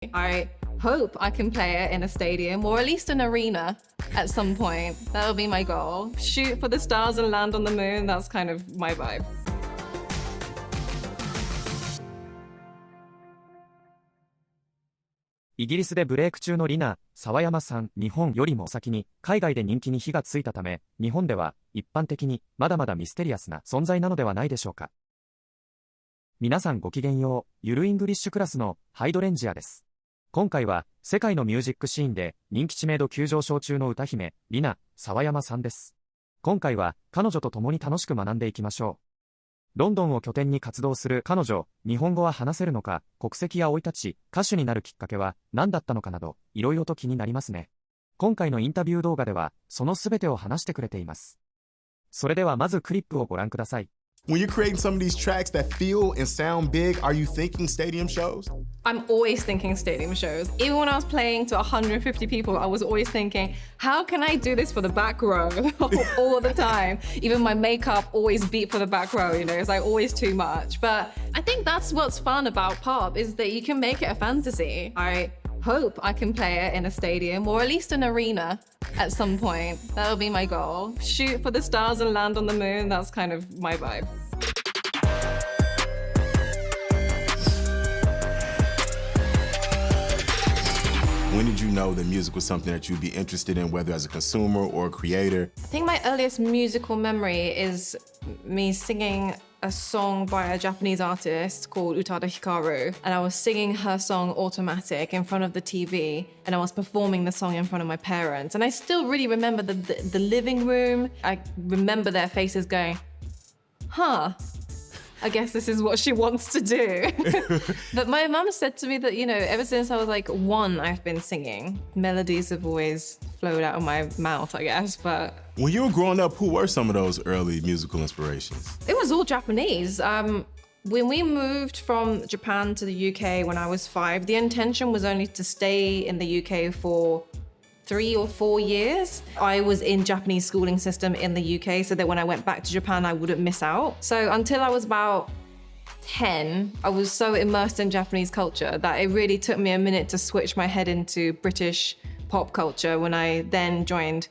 I hope I can play it in a stadium or at least an arena at some point. That'll be my goal. Shoot for the stars and land on the moon. That's kind of my vibe. イギリスでブレイク中のリナ・サワヤマさん、日本よりも先に海外で人気に火がついたため、日本では一般的にまだまだミステリアスな存在なのではないでしょうか。皆さんごきげんよう、ゆるイングリッシュクラスのハイドレンジアです。今回は世界のミュージックシーンで人気知名度急上昇中の歌姫、リナ・サワヤマさんです。今回は彼女と共に楽しく学んでいきましょう。ロンドンを拠点に活動する彼女、日本語は話せるのか、国籍や生い立ち、歌手になるきっかけは何だったのかなど、いろいろと気になりますね。今回のインタビュー動画では、そのすべてを話してくれています。それではまずクリップをご覧ください。When you're creating some of these tracks that feel and sound big, are you thinking stadium shows? I'm always thinking stadium shows. Even when I was playing to 150 people, I was always thinking, how can I do this for the back row all the time? Even my makeup always beat for the back row, you know, it's like always too much. But I think that's what's fun about pop is that you can make it a fantasy. I hope I can play it in a stadium or at least an arena at some point. That'll be my goal. Shoot for the stars and land on the moon. That's kind of my vibe. When did you know that music was something that you'd be interested in, whether as a consumer or a creator? I think my earliest musical memory is me singing a song by a Japanese artist called Utada Hikaru, and I was singing her song Automatic in front of the TV, and I was performing the song in front of my parents, and I still really remember the living room. I remember their faces going, huh, I guess this is what she wants to do. But my mum said to me that, you know, ever since I was like 1, I've been singing. Melodies have always flowed out of my mouth, I guess, but... When you were growing up, who were some of those early musical inspirations? It was all Japanese. When we moved from Japan to the UK when I was 5, the intention was only to stay in the UK for 3 or 4 years. I was in Japanese schooling system in the UK so that when I went back to Japan, I wouldn't miss out. So until I was about 10, I was so immersed in Japanese culture that it really took me a minute to switch my head into British pop culture when I then joined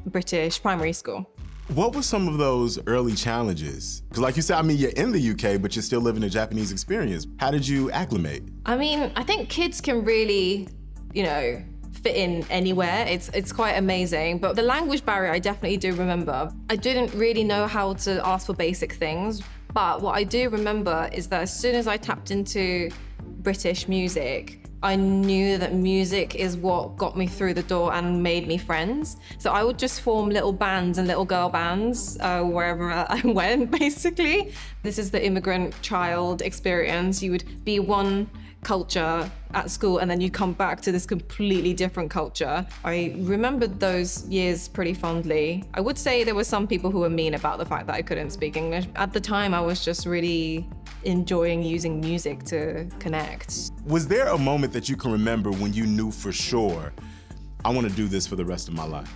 British primary school. What were some of those early challenges? Because like you said, I mean, you're in the UK, but you're still living a Japanese experience. How did you acclimate? I mean, I think kids can really, you know, fit in anywhere. It's quite amazing, but the language barrier I definitely do remember. I didn't really know how to ask for basic things, but what I do remember is that as soon as I tapped into British music, I knew that music is what got me through the door and made me friends. So I would just form little bands and little girl bands wherever I went, basically. This is the immigrant child experience. You would be one culture at school and then you come back to this completely different culture. I remembered those years pretty fondly. I would say there were some people who were mean about the fact that I couldn't speak English. At the time, I was just really enjoying using music to connect. Was there a moment that you can remember when you knew for sure, I want to do this for the rest of my life?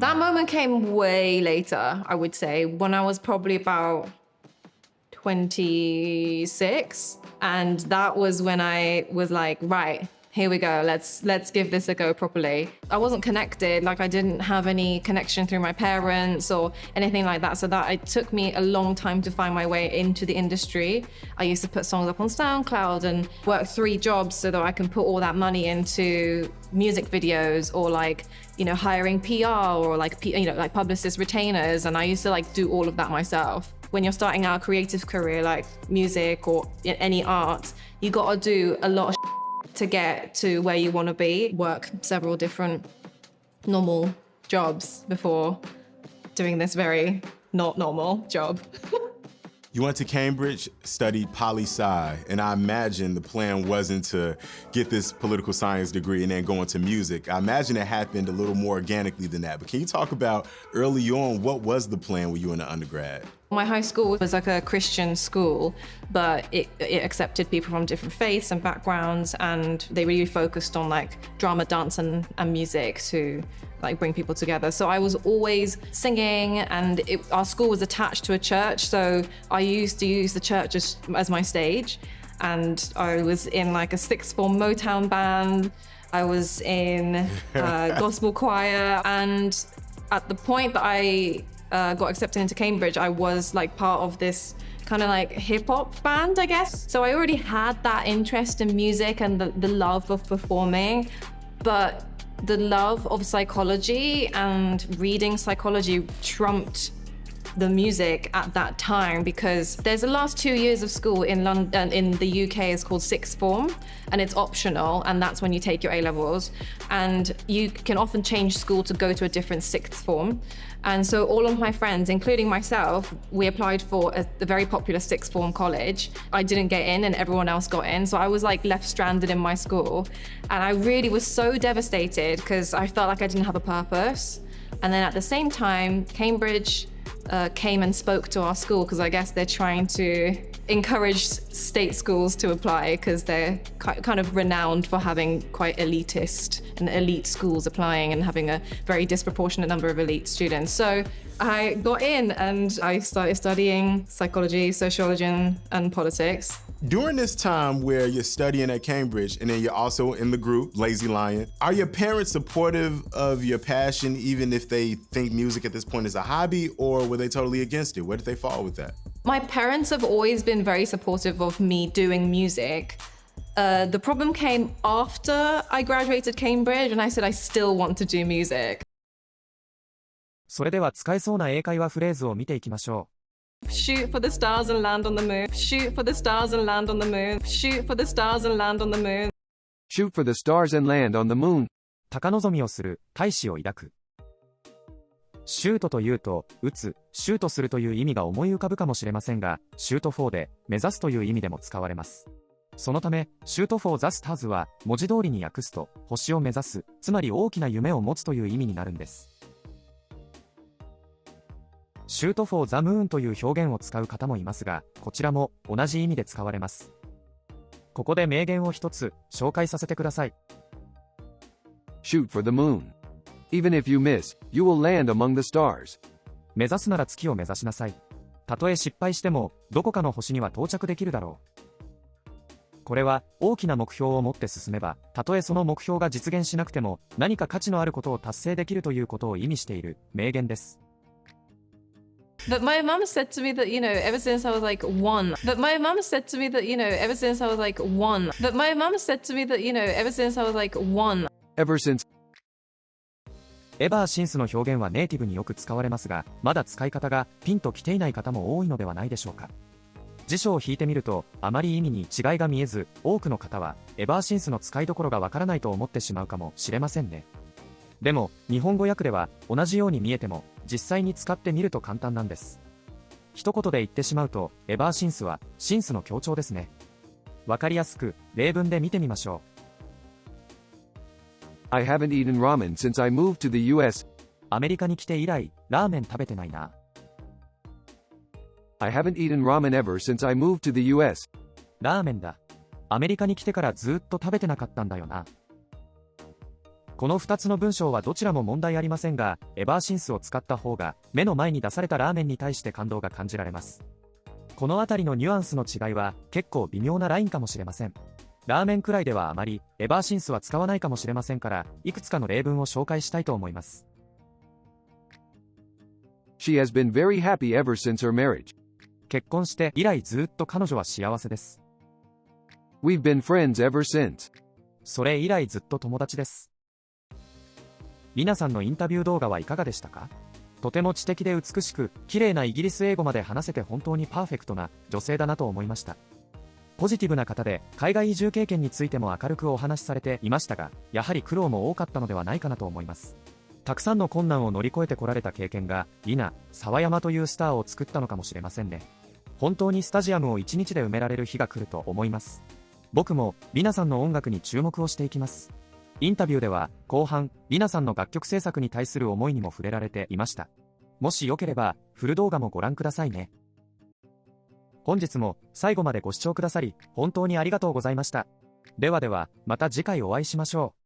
That moment came way later, I would say, when I was probably about 26. And that was when I was like, right, here we go, let's give this a go properly. I wasn't connected, like I didn't have any connection through my parents or anything like that, so that it took me a long time to find my way into the industry. I used to put songs up on SoundCloud and work 3 jobs so that I can put all that money into music videos or like, you know, hiring PR or like, you know, like publicist retainers, and I used to like do all of that myself. When you're starting out a creative career like music or any art, you gotta do a lot of to get to where you wanna be. Work several different normal jobs before doing this very not normal job. You went to Cambridge, studied poli-sci, and I imagine the plan wasn't to get this political science degree and then go into music. I imagine it happened a little more organically than that. But can you talk about early on, what was the plan when you were in the undergrad? My high school was like a Christian school, but it accepted people from different faiths and backgrounds, and they really focused on like drama, dance, and music to like bring people together. So I was always singing, and our school was attached to a church, so I used to use the church as my stage. and I was in like a sixth form Motown band. I was in gospel choir, and at the point that I got accepted into Cambridge, I was like part of this kind of like hip-hop band, I guess. So I already had that interest in music and the love of performing, but the love of psychology and reading psychology trumped the music at that time, because there's the last 2 years of school in London, in the UK, is called sixth form, and it's optional, and that's when you take your A-levels, and you can often change school to go to a different sixth form. And so all of my friends, including myself, we applied for a very popular sixth form college. I didn't get in and everyone else got in, so I was like left stranded in my school, and I really was so devastated because I felt like I didn't have a purpose. And then at the same time, Cambridge came and spoke to our school, because I guess they're trying to encourage state schools to apply, because they're kind of renowned for having quite elitist and elite schools applying and having a very disproportionate number of elite students. So I got in and I started studying psychology, sociology, and politics. During this time where you're studying at Cambridge and then you're also in the group, Lazy Lion, are your parents supportive of your passion even if they think music at this point is a hobby, or were they totally against it? Where did they fall with that? My parents have always been very supportive of me doing music. The problem came after I graduated Cambridge and I said I still want to do music. それでは使えそうな英会話フレーズを見ていきましょう。Shoot for the stars and land on the moon. Shoot for the stars and land on the moon. Shoot for the stars and land on the moon. Shoot for the stars and land on the moon. 高望みをする、大志を抱く。シュートというと、打つ、シュートするという意味が思い浮かぶかもしれませんが、シュートフォーで、目指すという意味でも使われます。そのため、シュートフォーザスターズは、文字通りに訳すと、星を目指す、つまり大きな夢を持つという意味になるんです。シュートフォーザムーンという表現を使う方もいますが、こちらも同じ意味で使われます。ここで名言を一つ紹介させてください。Shoot for the moon. Even if you miss, you will land among the stars. 目指すなら月を目指しなさい。たとえ失敗しても、どこかの星には到着できるだろう。これは大きな目標を持って進めば、たとえその目標が実現しなくても、何か価値のあることを達成できるということを意味している名言です。But my mum said to me that, you know, ever since I was like one. But my mum said to me that, you know, ever since I was like one. But my mum said to me that, you know, ever since I was like one. Ever since. エバーシンスの表現はネイティブによく使われますが、まだ使い方がピンときていない方も多いのではないでしょうか。辞書を引いてみると、あまり意味に違いが見えず、多くの方はエバーシンスの使いどころがわからないと思ってしまうかもしれませんね。でも、日本語訳では同じように見えても、実際に使ってみると簡単なんです。一言で言ってしまうと、エバーシンスはシンスの強調ですね。わかりやすく、例文で見てみましょう。I haven't eaten ramen since I moved to the US. アメリカに来て以来、ラーメン食べてないな。I haven't eaten ramen ever since I moved to the US. ラーメンだ。アメリカに来てからずっと食べてなかったんだよな。この2つの文章はどちらも問題ありませんが、エバーシンスを使った方が、目の前に出されたラーメンに対して感動が感じられます。このあたりのニュアンスの違いは、結構微妙なラインかもしれません。ラーメンくらいではあまり、エバーシンスは使わないかもしれませんから、いくつかの例文を紹介したいと思います。She has been very happy ever since her marriage. 結婚して以来ずっと彼女は幸せです。We've been friends ever since. それ以来ずっと友達です。リナさんのインタビュー動画はいかがでしたか？とても知的で美しく、綺麗なイギリス英語まで話せて本当にパーフェクトな女性だなと思いました。ポジティブな方で、海外移住経験についても明るくお話しされていましたが、やはり苦労も多かったのではないかなと思います。たくさんの困難を乗り越えてこられた経験が、リナ・サワヤマというスターを作ったのかもしれませんね。本当にスタジアムを1日で埋められる日が来ると思います。僕もリナさんの音楽に注目をしていきます。インタビューでは後半、リナさんの楽曲制作に対する思いにも触れられていました。もしよければフル動画もご覧くださいね。本日も最後までご視聴くださり本当にありがとうございました。ではではまた次回お会いしましょう。